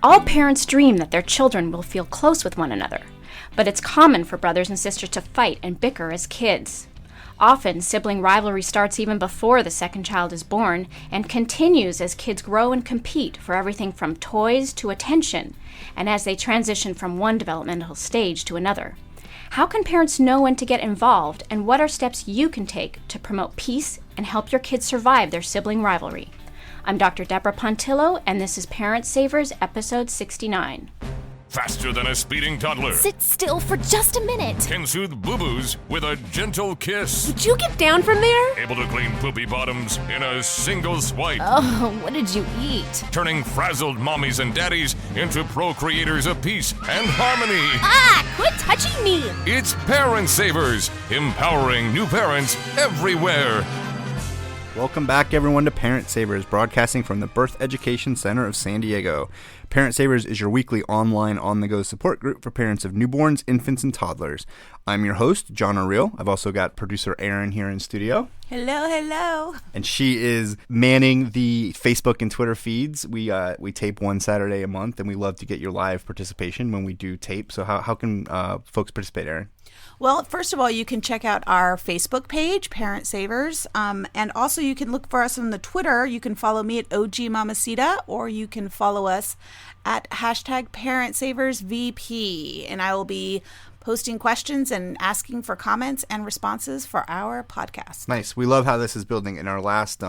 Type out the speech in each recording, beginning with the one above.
All parents dream that their children will feel close with one another, but it's common for brothers and sisters to fight and bicker as kids. Often, sibling rivalry starts even before the second child is born and continues as kids grow and compete for everything from toys to attention, and as they transition from one developmental stage to another. How can parents know when to get involved, and what are steps you can take to promote peace and help your kids survive their sibling rivalry? I'm Dr. Deborah Pontillo, and this is Parent Savers, episode 69. Faster than a speeding toddler. Sit still for just a minute. Can soothe boo-boos with a gentle kiss. Would you get down from there? Able to clean poopy bottoms in a single swipe. Oh, what did you eat? Turning frazzled mommies and daddies into procreators of peace and harmony. Ah, quit touching me. It's Parent Savers, empowering new parents everywhere. Welcome back, everyone, to Parent Savers, broadcasting from the Birth Education Center of San Diego. Parent Savers is your weekly online on-the-go support group for parents of newborns, infants, and toddlers. I'm your host, John O'Reilly. I've also got producer Erin here in studio. Hello. And she is manning the Facebook and Twitter feeds. We tape one Saturday a month, and we love to get your live participation when we do tape. So how can folks participate, Erin? Well, first of all, you can check out our Facebook page, Parent Savers, and also you can look for us on the Twitter. You can follow me at OG Mamacita, or you can follow us at hashtag ParentSaversVP, and I will be posting questions and asking for comments and responses for our podcast. Nice. We love how this is building. In our last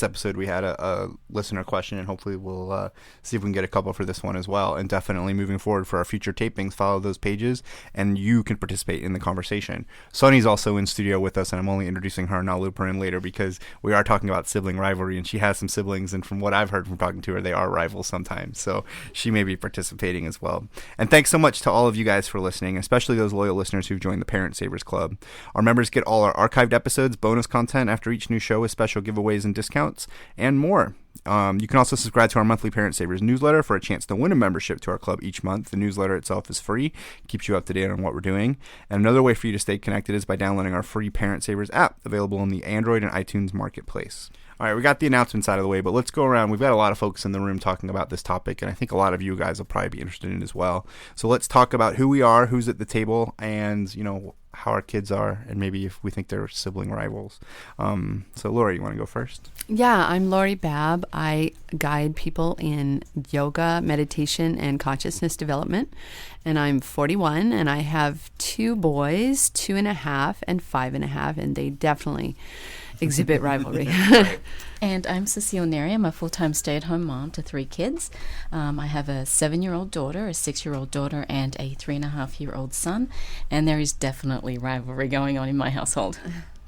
episode, we had a listener question, and hopefully we'll see if we can get a couple for this one as well. And definitely moving forward for our future tapings, follow those pages, and you can participate in the conversation. Sonny's also in studio with us, and I'm only introducing her, and I'll loop her in later because we are talking about sibling rivalry, and she has some siblings, and from what I've heard from talking to her, they are rivals sometimes. So she may be participating as well. And thanks so much to all of you guys for listening, especially those loyal listeners who've joined the Parent Savers Club. Our members get all our archived episodes, bonus content after each new show with special giveaways and discounts, and more. You can also subscribe to our monthly Parent Savers newsletter for a chance to win a membership to our club each month. The newsletter itself is free, keeps you up to date on what we're doing. And another way for you to stay connected is by downloading our free Parent Savers app, available in the Android and iTunes marketplace. All right, we got the announcements out of the way, but let's go around. We've got a lot of folks in the room talking about this topic, and I think a lot of you guys will probably be interested in it as well. So let's talk about who we are, who's at the table, and, how our kids are, and maybe if we think they're sibling rivals. So Lori, you want to go first? Yeah, I'm Lori Babb. I guide people in yoga, meditation, and consciousness development. And I'm 41, and I have two boys, 2.5 and 5.5, and they definitely exhibit rivalry. And I'm Cecile Neri. I'm a full-time stay-at-home mom to 3 kids. I have a 7-year-old daughter, a 6-year-old daughter, and a 3.5-year-old son. And there is definitely rivalry going on in my household.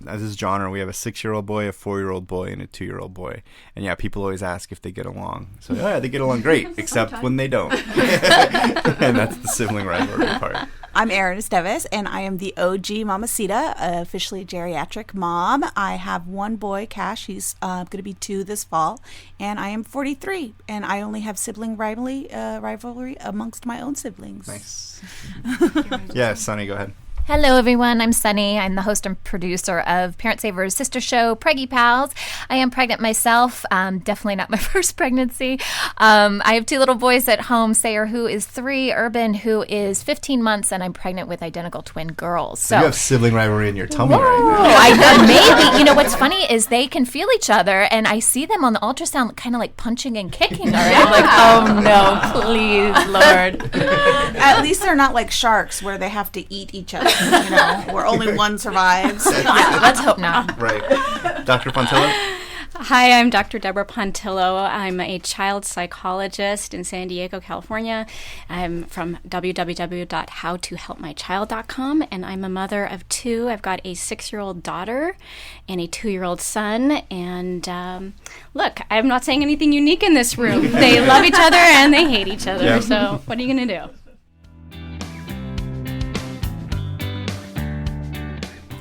This is John. We have a 6-year-old boy, a 4-year-old boy, and a 2-year-old boy. And yeah, people always ask if they get along. So yeah, they get along great, except when they don't. And that's the sibling rivalry part. I'm Erin Esteves, and I am the OG Mamacita, officially geriatric mom. I have one boy, Cash. He's going to be 2 this fall, and I am 43, and I only have sibling rivalry amongst my own siblings. Nice. Yeah, Sonny, go ahead. Hello, everyone. I'm Sunny. I'm the host and producer of Parent Savers' sister show, Preggy Pals. I am pregnant myself. Definitely not my first pregnancy. I have 2 little boys at home, Sayer, who is 3, Urban, who is 15 months, and I'm pregnant with identical twin girls. So you have sibling rivalry in your tummy right now. Maybe. What's funny is they can feel each other, and I see them on the ultrasound kind of like punching and kicking already. I'm like, oh, no, please, Lord. At least they're not like sharks where they have to eat each other. Where only one survives. Yeah, let's hope not. Right. Dr. Pontillo? Hi, I'm Dr. Deborah Pontillo. I'm a child psychologist in San Diego, California. I'm from www.howtohelpmychild.com, and I'm a mother of 2. I've got a 6-year-old daughter and a 2-year-old son. And look, I'm not saying anything unique in this room. They love each other and they hate each other. Yep. So what are you going to do?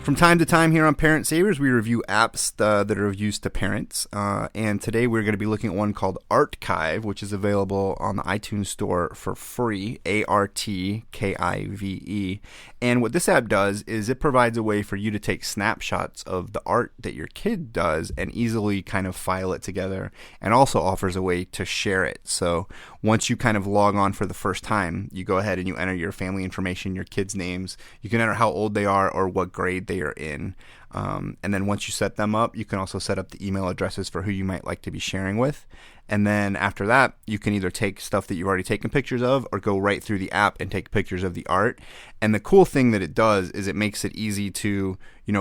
From time to time here on Parent Savers, we review apps that are of use to parents. And today we're going to be looking at one called Artkive, which is available on the iTunes Store for free, ARTKIVE. And what this app does is it provides a way for you to take snapshots of the art that your kid does and easily kind of file it together, and also offers a way to share it. So once you kind of log on for the first time, you go ahead and you enter your family information, your kids' names. You can enter how old they are or what grade they are in. And then once you set them up, you can also set up the email addresses for who you might like to be sharing with. And then after that, you can either take stuff that you've already taken pictures of or go right through the app and take pictures of the art. And the cool thing that it does is it makes it easy to,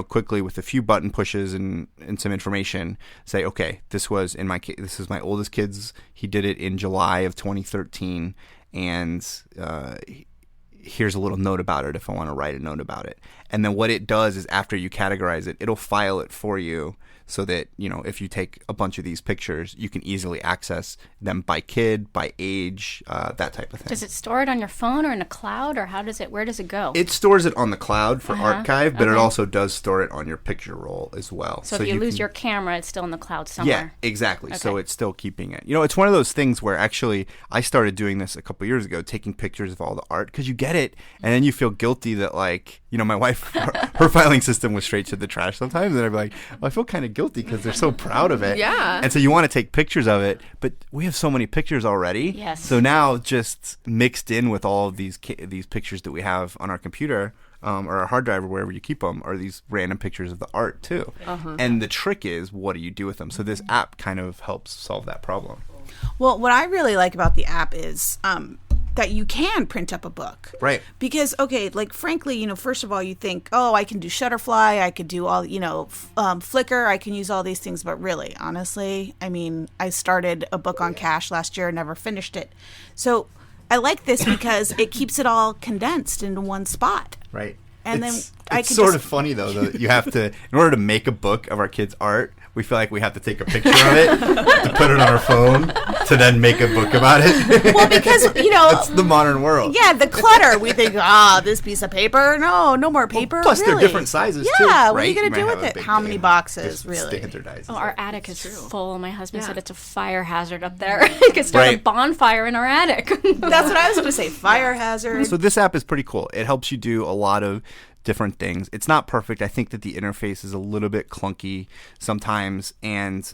quickly with a few button pushes and some information say, okay, this is my oldest kid's. He did it in July of 2013. And here's a little note about it if I want to write a note about it. And then what it does is after you categorize it, it'll file it for you so that, if you take a bunch of these pictures, you can easily access them by kid, by age, that type of thing. Does it store it on your phone or in a cloud, or where does it go? It stores it on the cloud for archive, but it also does store it on your picture roll as well. So if you lose your camera, it's still in the cloud somewhere. Yeah, exactly. Okay. So it's still keeping it. It's one of those things where actually I started doing this a couple years ago, taking pictures of all the art, because you get it, and then you feel guilty that, like, my wife, her filing system was straight to the trash sometimes, and I'd be like, I feel kind of guilty because they're so proud of it. Yeah. And so you want to take pictures of it, but we have so many pictures already. Yes. So now just mixed in with all of these pictures that we have on our computer, or our hard drive or wherever you keep them, are these random pictures of the art too. And the trick is, what do you do with them? So this app kind of helps solve that problem. Well, what I really like about the app is that you can print up a book. Right. Because, okay, like, frankly, first of all, you think, I can do Shutterfly, I could do all, Flickr, I can use all these things. But really, honestly, I started a book on cash last year and never finished it. So I like this because it keeps it all condensed into one spot. Right. And it's then sort of funny, though, that you have to, in order to make a book of our kids' art, we feel like we have to take a picture of it to put it on our phone to then make a book about it. Well, because, it's the modern world. Yeah, the clutter. We think, this piece of paper. No more paper. Plus, really. they're different sizes, too. Yeah, what right? are you going to do might with have it? How many boxes, really? Standardized. Oh, our attic is full. My husband said it's a fire hazard up there. You could start a bonfire in our attic. That's what I was going to say. Fire hazard. So this app is pretty cool. It helps you do a lot of different things. It's not perfect. I think that the interface is a little bit clunky sometimes, and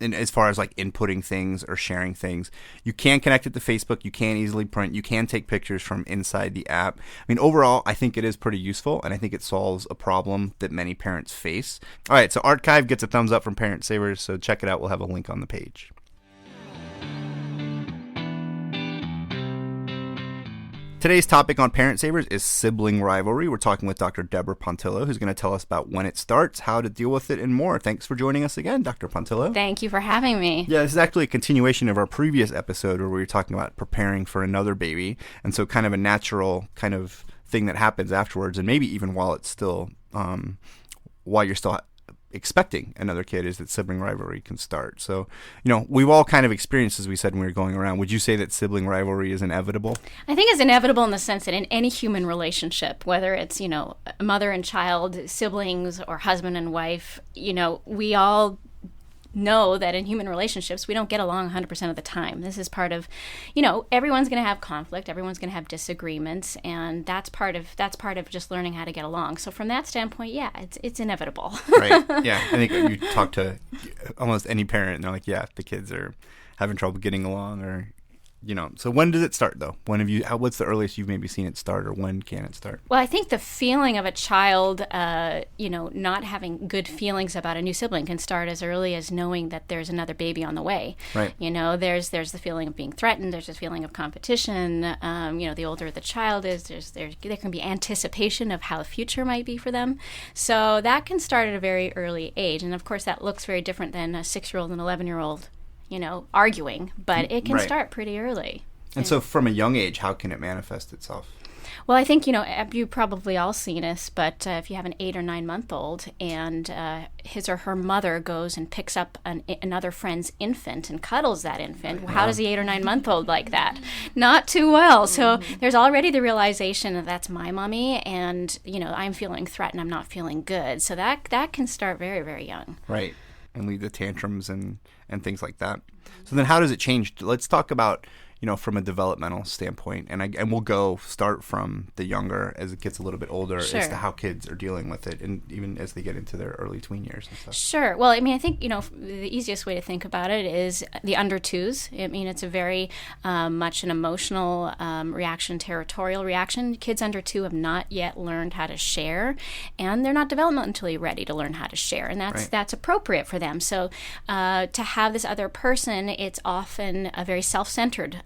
as far as like inputting things or sharing things, you can connect it to Facebook. You can easily print. You can take pictures from inside the app. Overall, I think it is pretty useful, and I think it solves a problem that many parents face. All right, so Archive gets a thumbs up from Parent Savers, so check it out. We'll have a link on the page. Today's topic on Parent Savers is sibling rivalry. We're talking with Dr. Deborah Pontillo, who's going to tell us about when it starts, how to deal with it, and more. Thanks for joining us again, Dr. Pontillo. Thank you for having me. Yeah, this is actually a continuation of our previous episode where we were talking about preparing for another baby, and so kind of a natural kind of thing that happens afterwards, and maybe even while it's still, while you're still expecting another kid, is that sibling rivalry can start. So, we've all kind of experienced, as we said when we were going around. Would you say that sibling rivalry is inevitable? I think it's inevitable in the sense that in any human relationship, whether it's, mother and child, siblings, or husband and wife, we all know that in human relationships we don't get along 100% of the time. This is part of, everyone's going to have conflict, everyone's going to have disagreements, and that's part of just learning how to get along. So from that standpoint, yeah, it's inevitable. Right. Yeah. I think you talk to almost any parent and they're like, yeah, the kids are having trouble getting along, or so when does it start, though? What's the earliest you've maybe seen it start, or when can it start? Well, I think the feeling of a child, not having good feelings about a new sibling can start as early as knowing that there's another baby on the way. Right. There's the feeling of being threatened. There's the feeling of competition. The older the child is, there can be anticipation of how the future might be for them. So that can start at a very early age. And, of course, that looks very different than a 6-year-old and 11-year-old arguing, but it can start pretty early. And so from a young age, how can it manifest itself? Well, I think, you've probably all seen this, but if you have an 8 or 9 month old and his or her mother goes and picks up another friend's infant and cuddles that infant, how does the 8 or 9 month old like that? Not too well. So there's already the realization that that's my mommy, and, I'm feeling threatened, I'm not feeling good. So that can start very, very young. Right. And lead to tantrums and things like that. So then how does it change? Let's talk about, from a developmental standpoint, and we'll start from the younger as it gets a little bit older Sure. as to how kids are dealing with it, and even as they get into their early tween years and stuff. Sure. Well, I mean, I think, the easiest way to think about it is the under twos. I mean, it's a very much an emotional reaction, territorial reaction. Kids under 2 have not yet learned how to share, and they're not developmentally ready to learn how to share, and that's appropriate for them. So to have this other person, it's often a very self-centered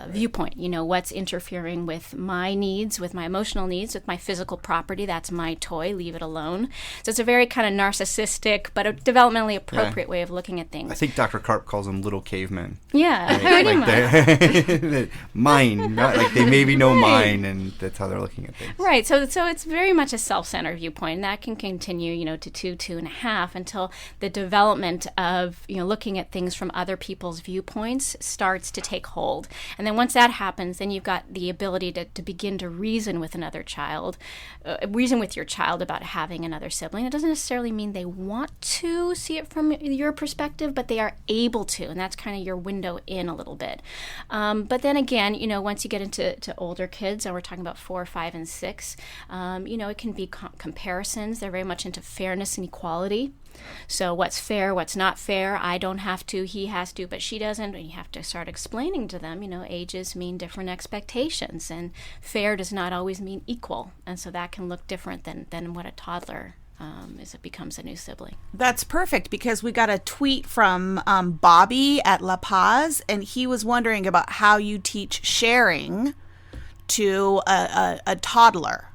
viewpoint. What's interfering with my needs, with my emotional needs, with my physical property. That's my toy. Leave it alone. So it's a very kind of narcissistic, but a developmentally appropriate way of looking at things. I think Dr. Karp calls them little cavemen. Yeah, Like mine, not like they maybe know mine, and that's how they're looking at things. Right. So it's very much a self-centered viewpoint, and that can continue, to 2.5 until the development of, looking at things from other people's viewpoints starts to take hold. And then once that happens, then you've got the ability to begin to reason with another child, reason with your child about having another sibling. It doesn't necessarily mean they want to see it from your perspective, but they are able to, and that's kind of your window in a little bit. But then again, once you get into older kids, and we're talking about 4, 5, and 6, it can be comparisons. They're very much into fairness and equality. So what's fair, what's not fair, I don't have to, he has to, but she doesn't. And you have to start explaining to them, ages mean different expectations, and fair does not always mean equal. And so that can look different than what a toddler as it becomes a new sibling. That's perfect, because we got a tweet from Bobby at La Paz, and he was wondering about how you teach sharing to a toddler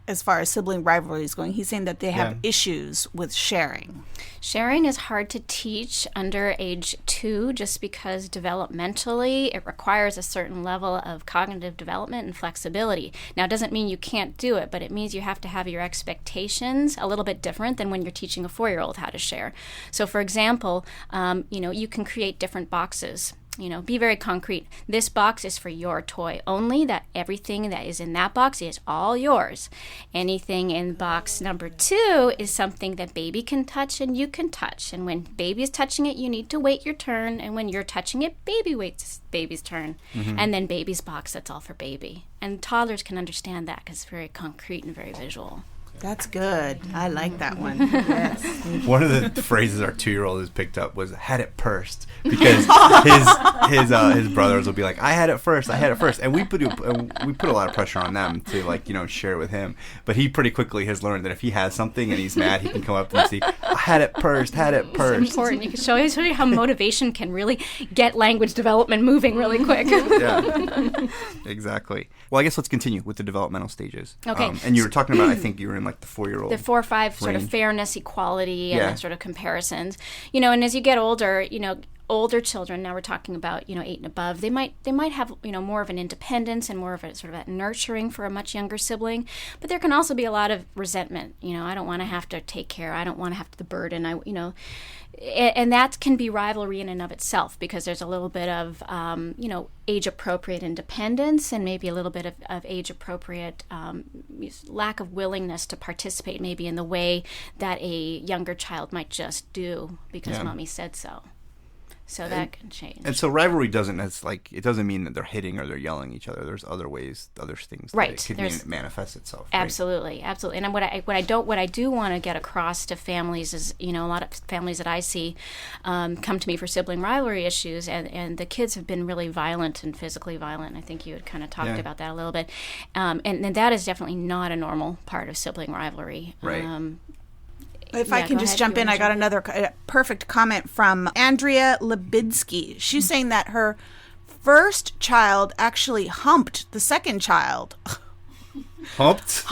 as far as sibling rivalry is going. He's saying that they have issues with sharing. Sharing is hard to teach under age 2 just because developmentally it requires a certain level of cognitive development and flexibility. Now, it doesn't mean you can't do it, but it means you have to have your expectations a little bit different than when you're teaching a 4-year-old how to share. So, for example, you can create different boxes. Be very concrete. This box is for your toy only, that everything that is in that box is all yours. Anything in box number 2 is something that baby can touch and you can touch. And when baby is touching it, you need to wait your turn. And when you're touching it, baby waits baby's turn. Mm-hmm. And then baby's box, that's all for baby. And toddlers can understand that because it's very concrete and very visual. That's good. I like that one. Yes. One of the phrases our 2-year-old has picked up was "had it first," because his brothers will be like, "I had it first, I had it first," and we put a lot of pressure on them to share with him. But he pretty quickly has learned that if he has something and he's mad, he can come up and say, "I had it first, had it first." It's important. You can show you how motivation can really get language development moving really quick. Yeah, exactly. Well, I guess let's continue with the developmental stages. Okay. And you were talking about, I think you were in like the 4-year-old. The 4 or 5 sort of fairness, equality, and then sort of comparisons. And as you get older, older children, now we're talking about 8 and above, they might have more of an independence and more of a sort of a nurturing for a much younger sibling, but there can also be a lot of resentment. I don't want to have to take care, I don't want to have the burden, and that can be rivalry in and of itself, because there's a little bit of age appropriate independence and maybe a little bit of age appropriate lack of willingness to participate maybe in the way that a younger child might just do because mommy said so. So that can change. And so rivalry doesn't mean that they're hitting or they're yelling at each other. There's other ways, other things that it could manifest itself. Absolutely, right? Absolutely. And what I do want to get across to families is, a lot of families that I see come to me for sibling rivalry issues, and the kids have been really violent and physically violent. I think you had kind of talked about that a little bit, and that is definitely not a normal part of sibling rivalry. Right. If I can just jump in, I got another perfect comment from Andrea Lebidsky. She's saying that her first child actually humped the second child. Humped?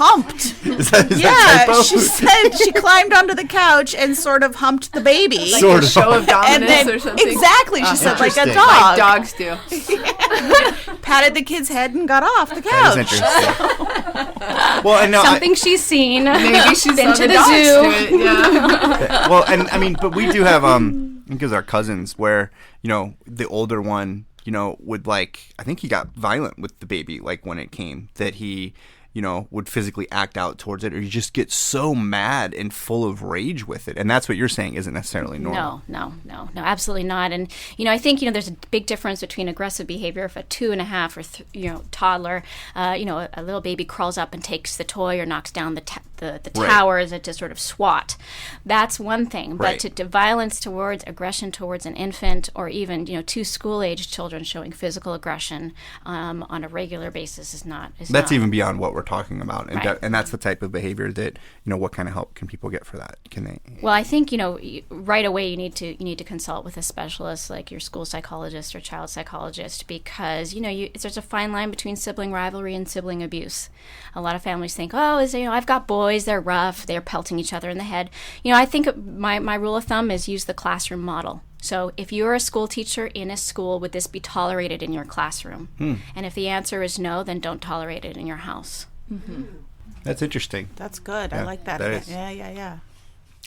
Is that typo? She said she climbed onto the couch and sort of humped the baby. Like a show of dominance or something? Exactly. She said like a dog. Like dogs do. Patted the kid's head and got off the couch. That is interesting. Well, I know something she's seen. Maybe she's been to the zoo. Yeah. Well, and I mean, but we do have because our cousins where the older one would I think he got violent with the baby, like when it came that he would physically act out towards it, or you just get so mad and full of rage with it. And that's what you're saying isn't necessarily normal. No, absolutely not. And, I think, there's a big difference between aggressive behavior. If a 2.5 or toddler, a little baby crawls up and takes the toy or knocks down the towers to sort of swat. That's one thing. But to violence towards, aggression towards an infant, or even, 2 school-age children showing physical aggression on a regular basis is not. That's even beyond what we're talking about. And, and that's the type of behavior that, what kind of help can people get for that? Can they? Well, I think, right away you need to consult with a specialist like your school psychologist or child psychologist, because, there's a fine line between sibling rivalry and sibling abuse. A lot of families think, I've got boys, they're rough, they're pelting each other in the head. I think my rule of thumb is use the classroom model. So if you're a school teacher in a school, would this be tolerated in your classroom? And if the answer is no, then don't tolerate it in your house. Mm-hmm. That's interesting. That's good. Yeah, I like that. that is. Yeah.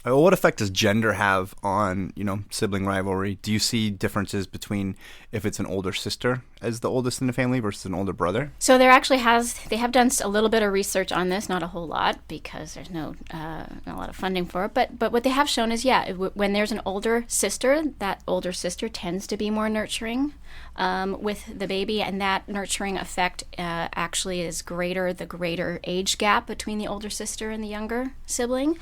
What effect does gender have on, sibling rivalry? Do you see differences between if it's an older sister as the oldest in the family versus an older brother? So they have done a little bit of research on this, not a whole lot because there's not a lot of funding for it. But what they have shown is, when there's an older sister, that older sister tends to be more nurturing with the baby, and that nurturing effect actually is greater the greater age gap between the older sister and the younger sibling.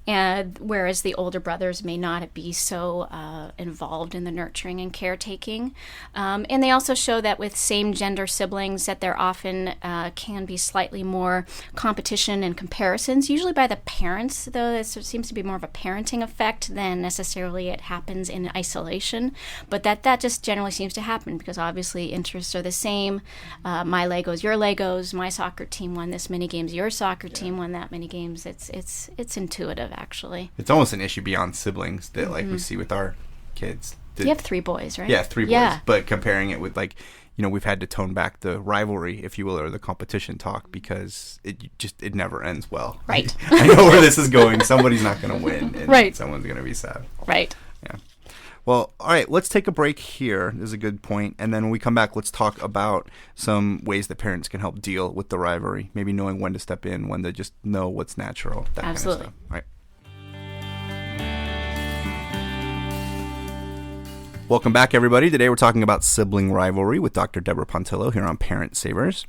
And whereas the older brothers may not be so involved in the nurturing and caretaking. And they also show that with same-gender siblings that there often can be slightly more competition and comparisons, usually by the parents, though it seems to be more of a parenting effect than necessarily it happens in isolation. But that just generally seems to happen because obviously interests are the same. My Legos, your Legos, my soccer team won this many games, your soccer team won that many games. It's intuitive. Actually, it's almost an issue beyond siblings that we see with our kids. You have 3 boys, right? Yeah, 3 boys. Yeah. But comparing it with we've had to tone back the rivalry, if you will, or the competition talk because it never ends well. Right. I know where this is going. Somebody's not going to win, and someone's going to be sad. Right. Yeah. Well, all right, let's take a break here. This is a good point. And then when we come back, let's talk about some ways that parents can help deal with the rivalry, maybe knowing when to step in, when to just know what's natural, that Absolutely. kind of stuff. All right. Welcome back, everybody. Today we're talking about sibling rivalry with Dr. Deborah Pontillo here on Parent Savers.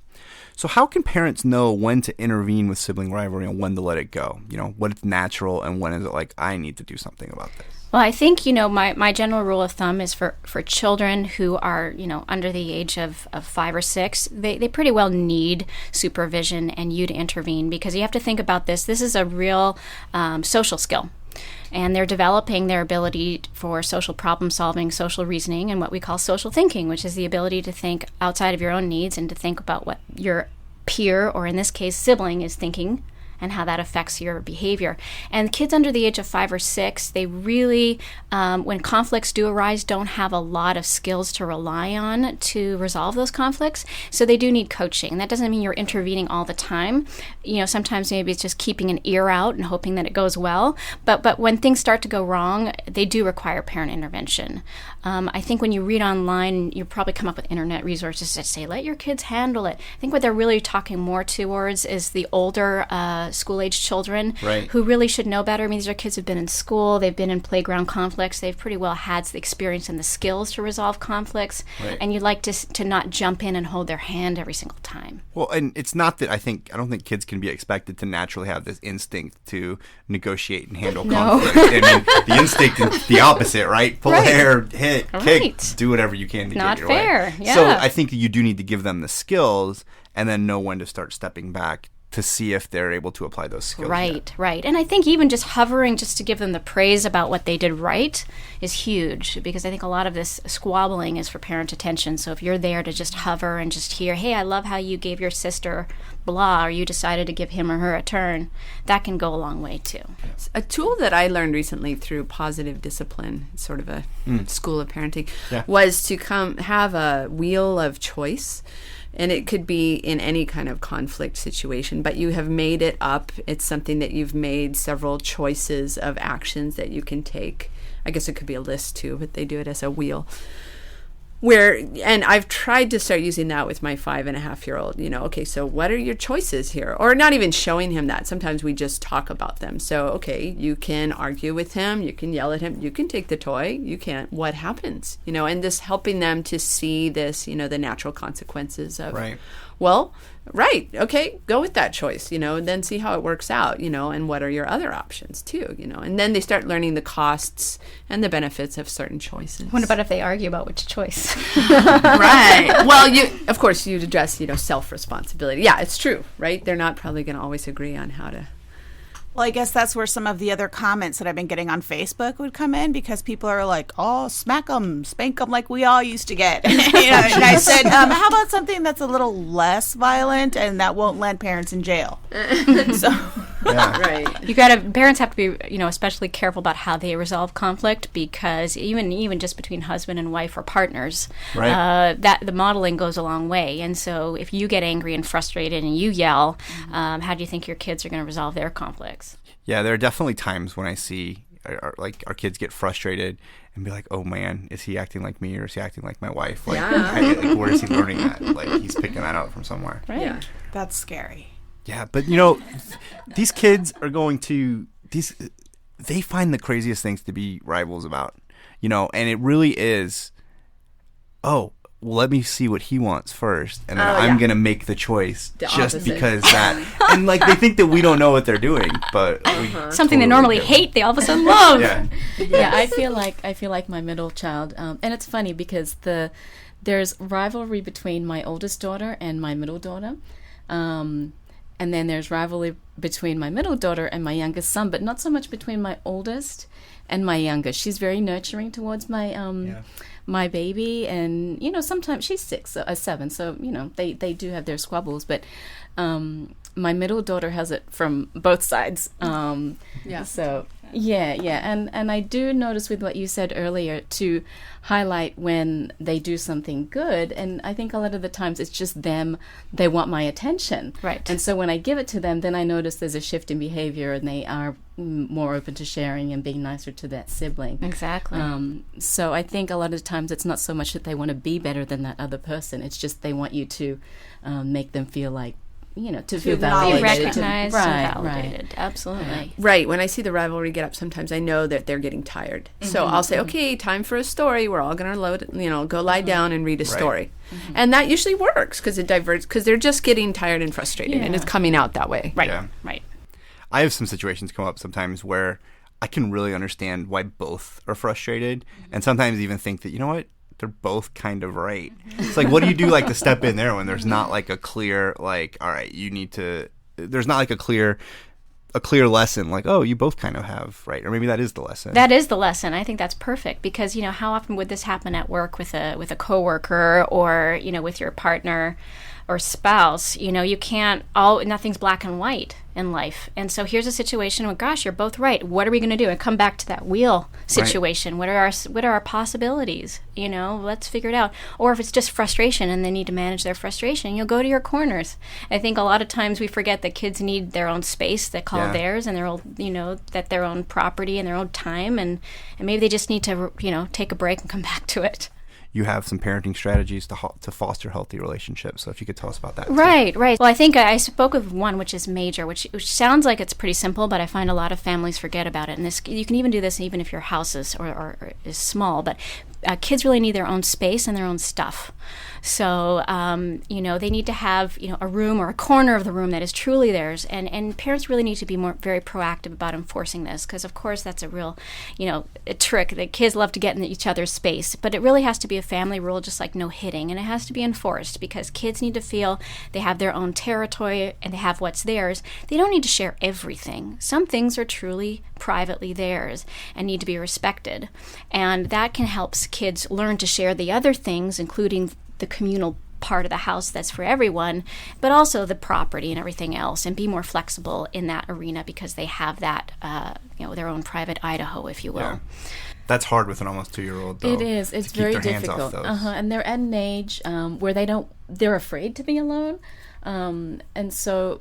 So how can parents know when to intervene with sibling rivalry and when to let it go? When it's natural and when is it like, I need to do something about this? Well, I think, my general rule of thumb is for children who are, under the age of 5 or 6, they pretty well need supervision and you to intervene because you have to think about this. This is a real social skill. And they're developing their ability for social problem solving, social reasoning, and what we call social thinking, which is the ability to think outside of your own needs and to think about what your peer, or in this case, sibling, is thinking and how that affects your behavior. And kids under the age of 5 or 6, they really, when conflicts do arise, don't have a lot of skills to rely on to resolve those conflicts. So they do need coaching. That doesn't mean you're intervening all the time. Sometimes maybe it's just keeping an ear out and hoping that it goes well. But when things start to go wrong, they do require parent intervention. I think when you read online, you probably come up with internet resources that say, let your kids handle it. I think what they're really talking more towards is the older school-age children who really should know better. I mean, these are kids who've been in school, they've been in playground conflicts, they've pretty well had the experience and the skills to resolve conflicts, and you'd like to not jump in and hold their hand every single time. Well, and it's not that I don't think kids can be expected to naturally have this instinct to negotiate and handle conflict. I mean, the instinct is the opposite, right? Pull hair, hit, kick, do whatever you can to not get your fair. way. Yeah. So I think you do need to give them the skills and then know when to start stepping back to see if they're able to apply those skills. Right. And I think even just hovering just to give them the praise about what they did right is huge, because I think a lot of this squabbling is for parent attention. So if you're there to just hover and just hear, hey, I love how you gave your sister blah, or you decided to give him or her a turn, that can go a long way too. A tool that I learned recently through Positive Discipline, sort of a school of parenting, was to have a wheel of choice. And it could be in any kind of conflict situation, but you have made it up. It's something that you've made several choices of actions that you can take. I guess it could be a list too, but they do it as a wheel. and I've tried to start using that with my 5.5-year-old, okay, so what are your choices here? Or not even showing him that. Sometimes we just talk about them. So, okay, you can argue with him, you can yell at him, you can take the toy, you can't. What happens? And just helping them to see this, the natural consequences of, Right. Well, right, okay, go with that choice, and then see how it works out, and what are your other options too, and then they start learning the costs and the benefits of certain choices. What about if they argue about which choice? Right. Well, of course, you'd address, self-responsibility. Yeah, it's true, right? They're not probably going to always agree on how to. Well, I guess that's where some of the other comments that I've been getting on Facebook would come in, because people are like, "Oh, smack them, spank them like we all used to get." And I said, "How about something that's a little less violent and that won't land parents in jail?" So, Yeah. Right. Parents have to be, especially careful about how they resolve conflict, because even just between husband and wife or partners, Right. that the modeling goes a long way. And so if you get angry and frustrated and you yell, how do you think your kids are going to resolve their conflicts? Yeah, there are definitely times when I see our kids get frustrated and be like, "Oh man, is he acting like me or is he acting like my wife? Like, where is he learning that? Like, he's picking that out from somewhere." Right. Yeah. that's scary. Yeah, but these kids are going to they find the craziest things to be rivals about, and it really is. Oh, well, let me see what he wants first, and then I'm gonna make the choice just opposite. because that. And like they think that we don't know what they're doing, but we Something they totally normally do. hate, they all of a sudden love. Yeah. Yeah, I feel like my middle child, and it's funny because there's rivalry between my oldest daughter and my middle daughter, and then there's rivalry between my middle daughter and my youngest son, but not so much between my oldest and my youngest. She's very nurturing towards my my baby, and sometimes she's 7, so they do have their squabbles, but my middle daughter has it from both sides. Yeah. So and I do notice with what you said earlier to highlight when they do something good, and I think a lot of the times it's just them, they want my attention. Right. And so when I give it to them, then I notice there's a shift in behavior and they are more open to sharing and being nicer to that sibling. Exactly. So I think a lot of times it's not so much that they want to be better than that other person, it's just they want you to make them feel like, to feel Be validated. recognized and Right. validated. Absolutely. Right. When I see the rivalry get up, sometimes I know that they're getting tired. So I'll say, okay, time for a story. We're all going to go lie down and read a story. And that usually works because it diverts, because they're just getting tired and frustrated, and it's coming out that way. Right. Yeah. Right. I have some situations come up sometimes where I can really understand why both are frustrated, and sometimes even think that, they're both kind of right. It's like, what do you do to step in there when there's not a clear, all right, you need to, there's not a clear lesson, oh, you both kind of have, right? Or maybe that is the lesson. That is the lesson. I think that's perfect, because how often would this happen at work with a coworker, or with your partner or spouse? You can't nothing's black and white in life. And so here's a situation where, gosh, you're both right. What are we going to do? And come back to that wheel situation. Right. What are our possibilities? Let's figure it out. Or if it's just frustration and they need to manage their frustration, you'll go to your corners. I think a lot of times we forget that kids need their own space they call theirs, and their own, that their own property and their own time, and maybe they just need to, take a break and come back to it. You have some parenting strategies to foster healthy relationships. So if you could tell us about that. too. Right. Well, I think I spoke of one which is major, which sounds like it's pretty simple, but I find a lot of families forget about it. And you can even do this even if your house is or is small, but kids really need their own space and their own stuff. So, they need to have, a room or a corner of the room that is truly theirs. And parents really need to be very proactive about enforcing this, because, of course, that's a real, a trick. The kids love to get in each other's space. But it really has to be a family rule, just like no hitting. And it has to be enforced, because kids need to feel they have their own territory and they have what's theirs. They don't need to share everything. Some things are truly privately theirs and need to be respected. And that can help kids learn to share the other things, including the communal part of the house that's for everyone, but also the property and everything else, and be more flexible in that arena, because they have that, their own private Idaho, if you will. Yeah. That's hard with an almost 2-year-old, though. It is. It's very difficult. And they're at an age where they're afraid to be alone. And so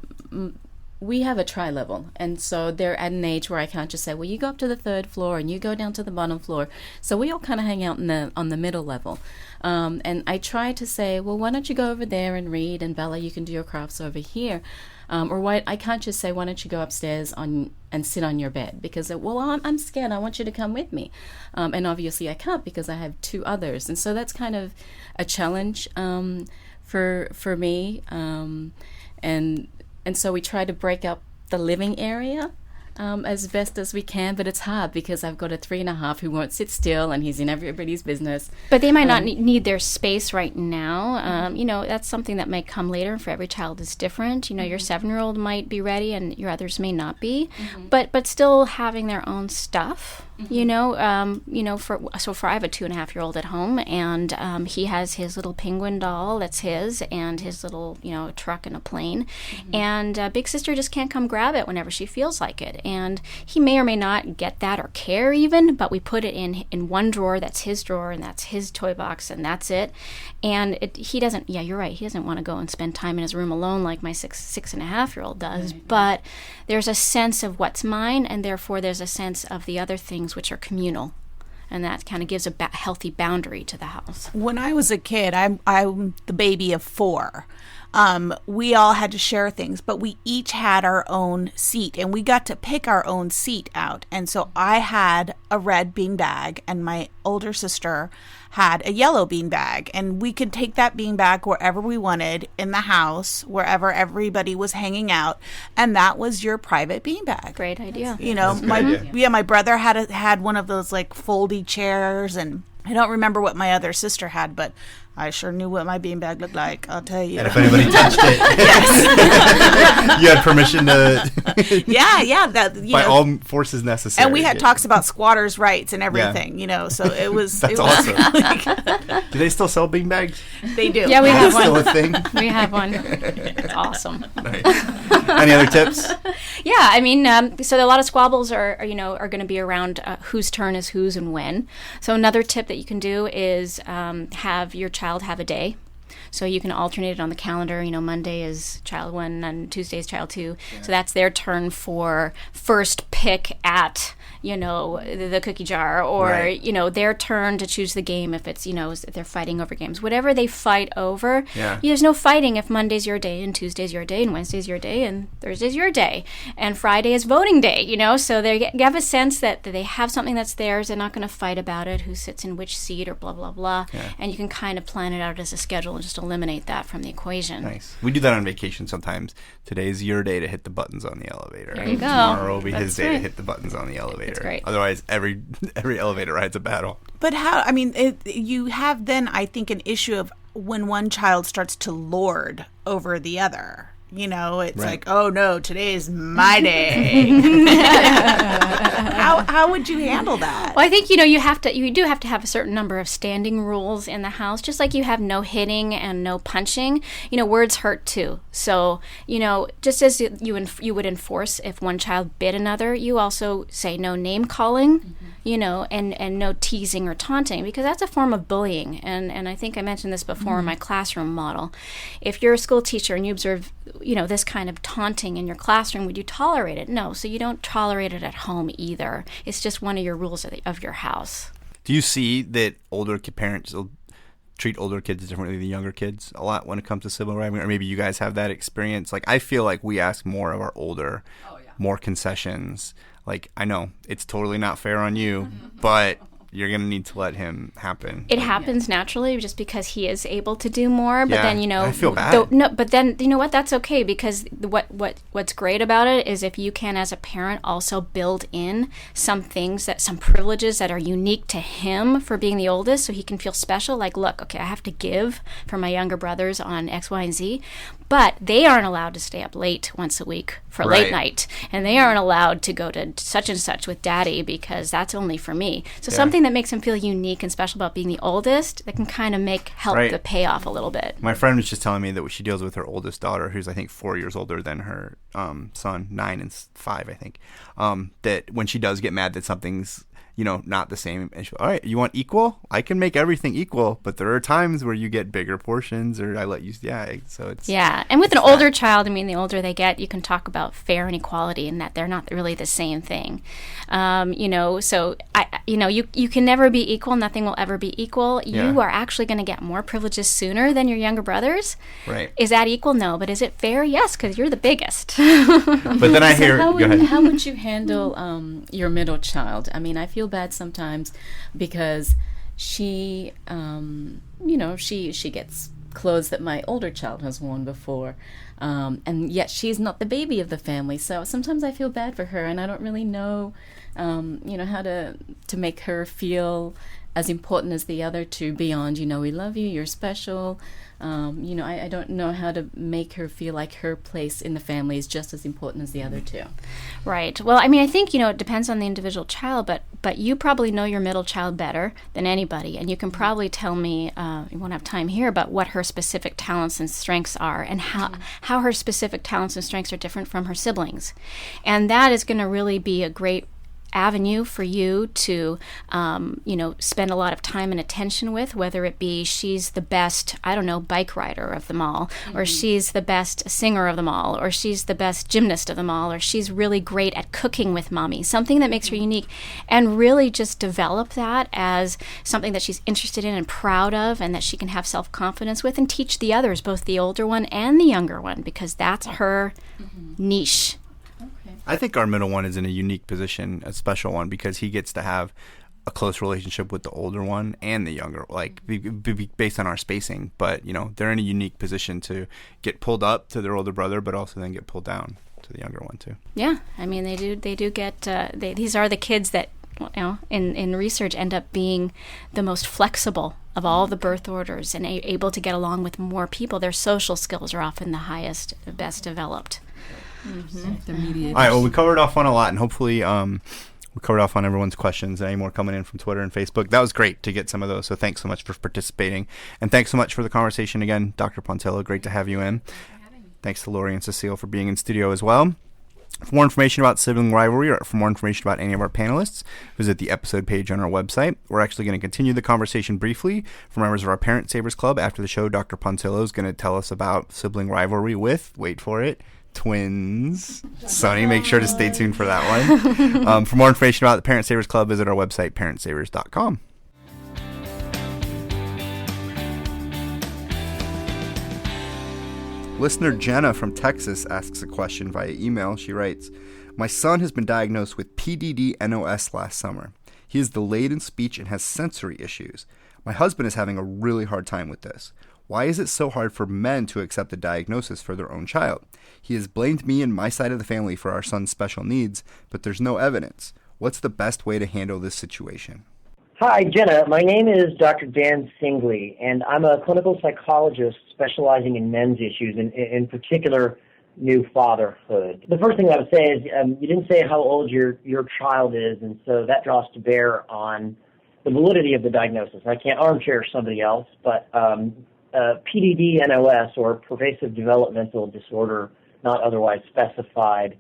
we have a tri-level, and so they're at an age where I can't just say, well, you go up to the third floor and you go down to the bottom floor. So we all kind of hang out on the middle level. And I try to say, well, why don't you go over there and read, and Bella, you can do your crafts over here. Or why I can't just say, why don't you go upstairs and sit on your bed? Because, well, I'm scared. I want you to come with me. And obviously I can't because I have two others. And so that's kind of a challenge for me. And so we try to break up the living area as best as we can, but it's hard because I've got a 3.5 who won't sit still, and he's in everybody's business. But they might not need their space right now. That's something that might come later. For every child is different. Your 7-year-old might be ready, and your others may not be. But still having their own stuff. I have a 2.5-year-old at home, and he has his little penguin doll that's his, and his little truck and a plane. And big sister just can't come grab it whenever she feels like it. And he may or may not get that or care even, but we put it in one drawer. That's his drawer, and that's his toy box, and that's it. And he doesn't. Yeah, you're right. He doesn't want to go and spend time in his room alone like my 6.5-year-old does. Right. But there's a sense of what's mine, and therefore there's a sense of the other things which are communal. And that kind of gives a healthy boundary to the house. When I was a kid, I'm the baby of 4. We all had to share things, but we each had our own seat, and we got to pick our own seat out. And so I had a red beanbag, and my older sister had a yellow beanbag, and we could take that beanbag wherever we wanted in the house, wherever everybody was hanging out, and that was your private beanbag. Great idea. My brother had one of those like foldy chairs, and I don't remember what my other sister had, but I sure knew what my beanbag looked like, I'll tell you. And if anybody touched it, yes. You had permission to... By all forces necessary. And we had talks about squatters' rights and everything, so it was... That's awesome. Do they still sell beanbags? They do. Yeah, we have one. Still a thing? We have one. It's awesome. Nice. Any other tips? Yeah, so a lot of squabbles are going to be around whose turn is whose and when. So another tip that you can do is have your child have a day. So you can alternate it on the calendar. Monday is child 1 and Tuesday is child 2. Yeah. So that's their turn for first pick at, the cookie jar, or, right. Their turn to choose the game if it's, if they're fighting over games. Whatever they fight over, there's no fighting if Monday's your day and Tuesday's your day and Wednesday's your day and Thursday's your day. And Friday is voting day, so they have a sense that they have something that's theirs. They're not going to fight about it, who sits in which seat or blah, blah, blah. Yeah. And you can kind of plan it out as a schedule and just eliminate that from the equation. Nice. We do that on vacation sometimes. Today's your day to hit the buttons on the elevator. There you go. Tomorrow will be his day to hit the buttons on the elevator. That's great. Otherwise, every elevator ride's a battle. But you have then, I think, an issue of when one child starts to lord over the other. It's right. Like, oh no, today is my day. How would you handle that? Well, I think you do have to have a certain number of standing rules in the house, just like you have no hitting and no punching. Words hurt too. So just as you would enforce if one child bit another, you also say no name calling. And no teasing or taunting, because that's a form of bullying. And I think I mentioned this before in my classroom model. If you're a school teacher and you observe, this kind of taunting in your classroom, would you tolerate it? No. So you don't tolerate it at home either. It's just one of your rules of your house. Do you see that older parents will treat older kids differently than younger kids a lot when it comes to sibling rivalry? Or maybe you guys have that experience. Like, I feel like we ask more of our older, more concessions. Like, I know it's totally not fair on you, but you're going to need to let him happen. It happens naturally just because he is able to do more. But then, I feel bad. But then, you know what? That's okay, because what's great about it is if you can, as a parent, also build in some privileges that are unique to him for being the oldest, so he can feel special. Like, look, okay, I have to give for my younger brothers on X, Y, and Z, but they aren't allowed to stay up late once a week for late night, and they aren't allowed to go to such and such with daddy because that's only for me. So something that makes him feel unique and special about being the oldest that can kind of help the payoff a little bit. My friend was just telling me that she deals with her oldest daughter, who's I think 4 years older than her son, 9 and 5, I think. That when she does get mad that something's not the same. And all right, you want equal? I can make everything equal, but there are times where you get bigger portions, or I let you. So it's and with an older child, I mean, the older they get, you can talk about fair and equality, and that they're not really the same thing. So you can never be equal. Nothing will ever be equal. Yeah. You are actually going to get more privileges sooner than your younger brothers. Right. Is that equal? No. But is it fair? Yes, because you're the biggest. But then I hear. How Go ahead. how would you handle your middle child? I mean, I feel bad sometimes because she, she gets clothes that my older child has worn before, and yet she's not the baby of the family. So sometimes I feel bad for her, and I don't really know, how to make her feel as important as the other two beyond, we love you, you're special. I don't know how to make her feel like her place in the family is just as important as the other two. Right. Well, I mean, I think, it depends on the individual child, but you probably know your middle child better than anybody, and you can probably tell me, you won't have time here, but what her specific talents and strengths are, and how her specific talents and strengths are different from her siblings. And that is going to really be a great avenue for you to, spend a lot of time and attention with, whether it be she's the best, bike rider of them all, or she's the best singer of them all, or she's the best gymnast of them all, or she's really great at cooking with mommy, something that makes her unique, and really just develop that as something that she's interested in and proud of, and that she can have self-confidence with, and teach the others, both the older one and the younger one, because that's her niche. I think our middle one is in a unique position, a special one, because he gets to have a close relationship with the older one and the younger, based on our spacing. But, they're in a unique position to get pulled up to their older brother, but also then get pulled down to the younger one too. Yeah, I mean, they do get, these are the kids that, in research end up being the most flexible of all the birth orders and able to get along with more people. Their social skills are often the highest, best developed. The mediators. All right, well, we covered off on a lot, and hopefully we covered off on everyone's questions. Any more coming in from Twitter and Facebook? That was great to get some of those, so thanks so much for participating. And thanks so much for the conversation again, Dr. Pontillo. Great to have you in. Thanks to Lori and Cecile for being in studio as well. For more information about sibling rivalry, or for more information about any of our panelists, visit the episode page on our website. We're actually going to continue the conversation briefly for members of our Parent Savers Club. After the show, Dr. Pontillo is going to tell us about sibling rivalry with, wait for it, twins. Sonny, make sure to stay tuned for that one. For more information about the Parent Savers Club, visit our website, parentsavers.com. Listener Jenna from Texas asks a question via email. She writes, "My son has been diagnosed with PDD-NOS last summer. He is delayed in speech and has sensory issues. My husband is having a really hard time with this. Why is it so hard for men to accept a diagnosis for their own child? He has blamed me and my side of the family for our son's special needs, but there's no evidence. What's the best way to handle this situation?" Hi, Jenna. My name is Dr. Dan Singley, and I'm a clinical psychologist specializing in men's issues, in particular, new fatherhood. The first thing I would say is you didn't say how old your child is, and so that draws to bear on the validity of the diagnosis. I can't armchair somebody else, but PDD-NOS, or pervasive developmental disorder, not otherwise specified,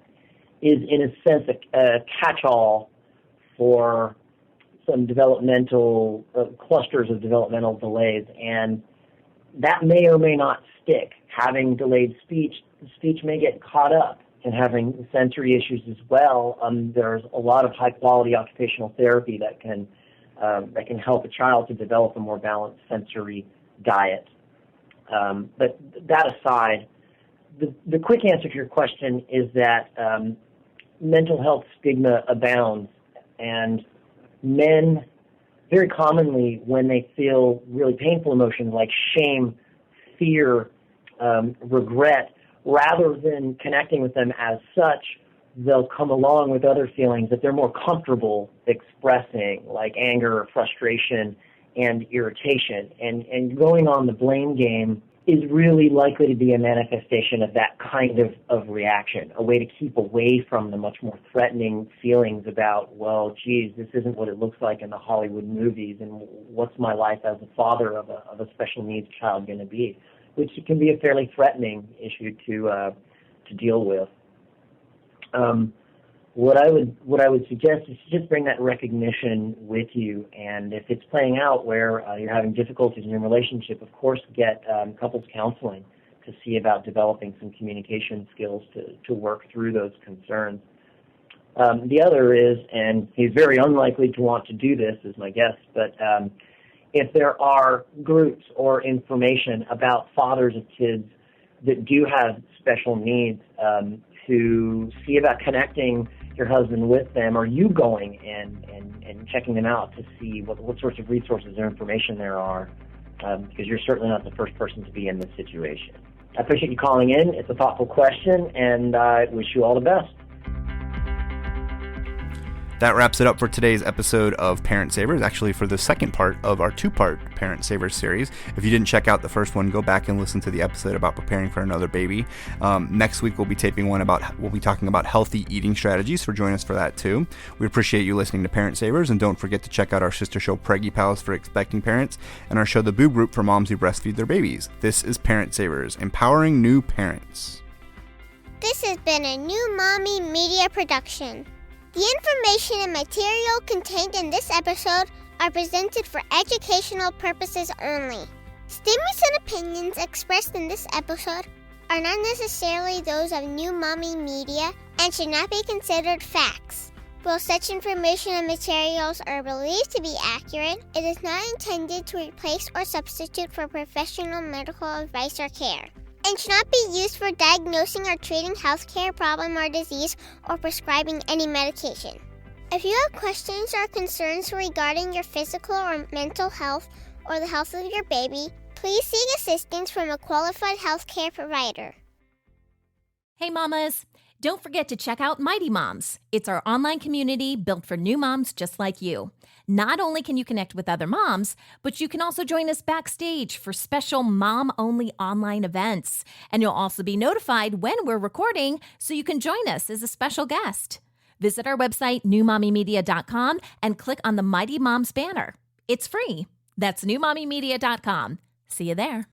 is in a sense a catch-all for some developmental clusters of developmental delays, and that may or may not stick. Having delayed speech may get caught up in having sensory issues as well. There's a lot of high-quality occupational therapy that can help a child to develop a more balanced sensory diet. But that aside, the quick answer to your question is that mental health stigma abounds, and men very commonly, when they feel really painful emotions like shame, fear, regret, rather than connecting with them as such, they'll come along with other feelings that they're more comfortable expressing, like anger, frustration, and irritation. And going on the blame game is really likely to be a manifestation of that kind of reaction, a way to keep away from the much more threatening feelings about, well, geez, this isn't what it looks like in the Hollywood movies, and what's my life as a father of a special needs child going to be, which can be a fairly threatening issue to deal with. what I would suggest is to just bring that recognition with you, and if it's playing out where you're having difficulties in your relationship, of course, get couples counseling to see about developing some communication skills to work through those concerns. The other is, and he's very unlikely to want to do this, is my guess, but if there are groups or information about fathers of kids that do have special needs, to see about connecting your husband with them, or you going and checking them out to see what sorts of resources or information there are, because you're certainly not the first person to be in this situation. I appreciate you calling in. It's a thoughtful question, and I wish you all the best. That wraps it up for today's episode of Parent Savers, actually for the second part of our two-part Parent Savers series. If you didn't check out the first one, go back and listen to the episode about preparing for another baby. Next week, we'll be taping one we'll be talking about healthy eating strategies, so join us for that too. We appreciate you listening to Parent Savers, and don't forget to check out our sister show, Preggy Pals, for expecting parents, and our show, The Boob Group, for moms who breastfeed their babies. This is Parent Savers, empowering new parents. This has been a New Mommy Media production. The information and material contained in this episode are presented for educational purposes only. Statements and opinions expressed in this episode are not necessarily those of New Mommy Media and should not be considered facts. While such information and materials are believed to be accurate, it is not intended to replace or substitute for professional medical advice or care, and should not be used for diagnosing or treating healthcare problem or disease or prescribing any medication. If you have questions or concerns regarding your physical or mental health or the health of your baby, please seek assistance from a qualified healthcare provider. Hey mamas, don't forget to check out Mighty Moms. It's our online community built for new moms just like you. Not only can you connect with other moms, but you can also join us backstage for special mom-only online events. And you'll also be notified when we're recording, so you can join us as a special guest. Visit our website, newmommymedia.com, and click on the Mighty Moms banner. It's free. That's newmommymedia.com. See you there.